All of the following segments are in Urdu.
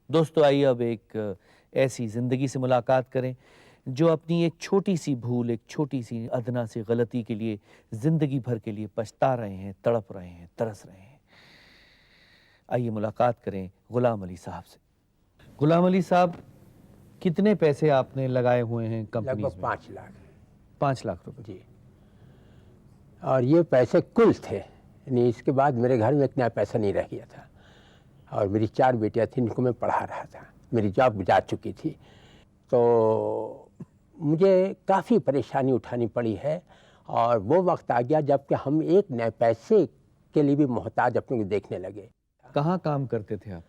دوستو آئیے اب ایک ایسی زندگی سے ملاقات کریں جو اپنی ایک چھوٹی سی بھول، ایک چھوٹی سی ادنا سی غلطی کے لیے زندگی بھر کے لیے پچھتا رہے ہیں، تڑپ رہے ہیں، ترس رہے ہیں۔ آئیے ملاقات کریں غلام علی صاحب سے۔ غلام علی صاحب، کتنے پیسے آپ نے لگائے ہوئے ہیں کمپنیز لگ بھگ میں؟ 5 لاکھ 5 لاکھ روپے جی، اور یہ پیسے کل تھے، یعنی اس کے بعد میرے گھر میں اتنا پیسہ نہیں رہ گیا تھا، اور میری 4 بیٹیاں تھیں، ان کو میں پڑھا رہا تھا، میری جاب جا چکی تھی، تو مجھے کافی پریشانی اٹھانی پڑی ہے۔ اور وہ وقت آ گیا جب کہ ہم ایک نئے پیسے کے لیے بھی محتاج اپنے کو دیکھنے لگے۔ کہاں کام کرتے تھے آپ؟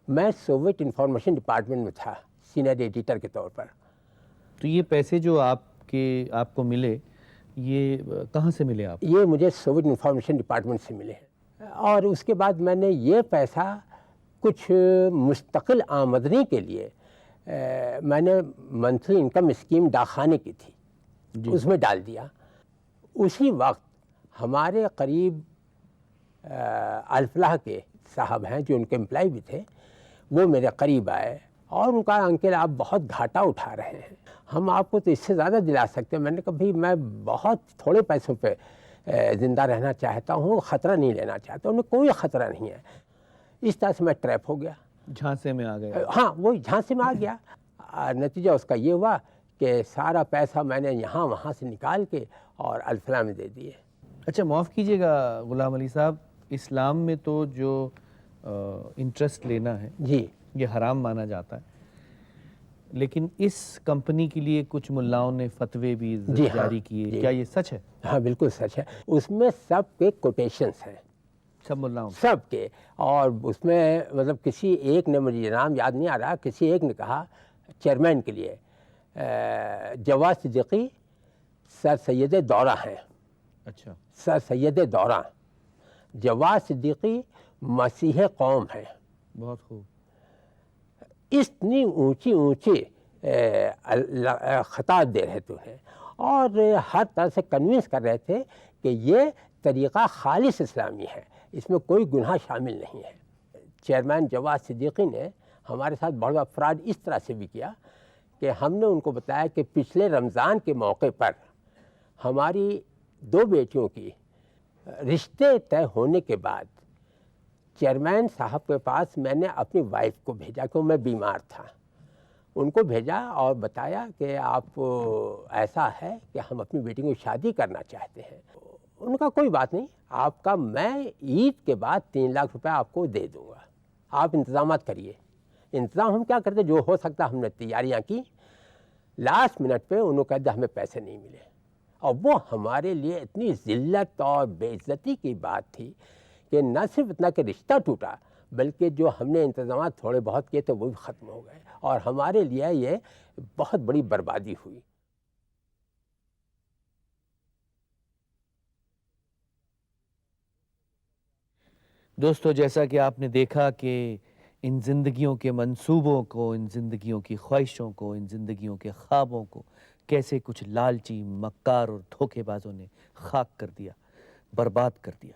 میں سوویت انفارمیشن ڈپارٹمنٹ میں تھا، سینئر ایڈیٹر کے طور پر۔ تو یہ پیسے جو آپ کو ملے، یہ کہاں سے ملے آپ؟ یہ مجھے سوویت انفارمیشن ڈپارٹمنٹ سے ملے ہیں، اور اس کے بعد میں نے یہ پیسہ کچھ مستقل آمدنی کے لیے میں نے منتھلی انکم اسکیم ڈاکخانے کی تھی، اس میں ڈال دیا۔ اسی وقت ہمارے قریب الفلاح کے صاحب ہیں جو ان کے امپلائی بھی تھے، وہ میرے قریب آئے اور ان کا انکل آپ بہت گھاٹا اٹھا رہے ہیں، ہم آپ کو تو اس سے زیادہ دلا سکتے ہیں۔ میں نے کہا بھائی میں بہت تھوڑے پیسوں پہ زندہ رہنا چاہتا ہوں، خطرہ نہیں لینا چاہتا ہوں۔ انہیں کوئی خطرہ نہیں ہے۔ اس طرح سے میں ٹریپ ہو گیا، جھانسے میں آ گئے۔ ہاں، وہی جھانسے میں آ گیا۔ نتیجہ اس کا یہ ہوا کہ سارا پیسہ میں نے یہاں وہاں سے نکال کے اور الفلاح میں دے دیے۔ اچھا معاف کیجئے گا غلام علی صاحب، اسلام میں تو جو انٹرسٹ لینا ہے جی، یہ حرام مانا جاتا ہے، لیکن اس کمپنی کے لیے کچھ ملاؤں نے فتوے بھی جاری کیے، کیا یہ سچ ہے؟ ہاں بالکل سچ ہے۔ اس میں سب کے کوٹیشنز ہیں، سب ملاؤں؟ سب کے، اور اس میں مطلب کسی ایک نے، مجھے نام یاد نہیں آ رہا، کسی ایک نے کہا چیئرمین کے لیے جواز صدیقی سر سید دورہ ہیں۔ اچھا، سر سید دورہ، جواز صدیقی مسیح قوم ہیں۔ بہت خوب۔ اتنی اونچی اونچی خطاب دے رہے تھے اور ہر طرح سے کنوینس کر رہے تھے کہ یہ طریقہ خالص اسلامی ہے، اس میں کوئی گناہ شامل نہیں ہے۔ چیئرمین جواز صدیقی نے ہمارے ساتھ بڑا بڑا فراڈ اس طرح سے بھی کیا کہ ہم نے ان کو بتایا کہ پچھلے رمضان کے موقع پر ہماری 2 بیٹیوں کی رشتے طے ہونے کے بعد چیئرمین صاحب کے پاس میں نے اپنی وائف کو بھیجا، کہ میں بیمار تھا، ان کو بھیجا اور بتایا کہ آپ ایسا ہے کہ ہم اپنی بیٹی کو شادی کرنا چاہتے ہیں۔ ان کا کوئی بات نہیں، آپ کا میں عید کے بعد 3 لاکھ روپے آپ کو دے دوں گا، آپ انتظامات کریے۔ انتظام ہم کیا کرتے، جو ہو سکتا ہم نے تیاریاں کی۔ لاسٹ منٹ پہ انہوں کہا ہمیں پیسے نہیں ملے، اور وہ ہمارے لیے اتنی ذلت اور بے عزتی کی بات تھی کہ نہ صرف اتنا کہ رشتہ ٹوٹا، بلکہ جو ہم نے انتظامات تھوڑے بہت کیے تھے وہ بھی ختم ہو گئے، اور ہمارے لیے یہ بہت بڑی بربادی ہوئی۔ دوستو جیسا کہ آپ نے دیکھا کہ ان زندگیوں کے منصوبوں کو، ان زندگیوں کی خواہشوں کو، ان زندگیوں کے خوابوں کو کیسے کچھ لالچی، مکار اور دھوکے بازوں نے خاک کر دیا، برباد کر دیا۔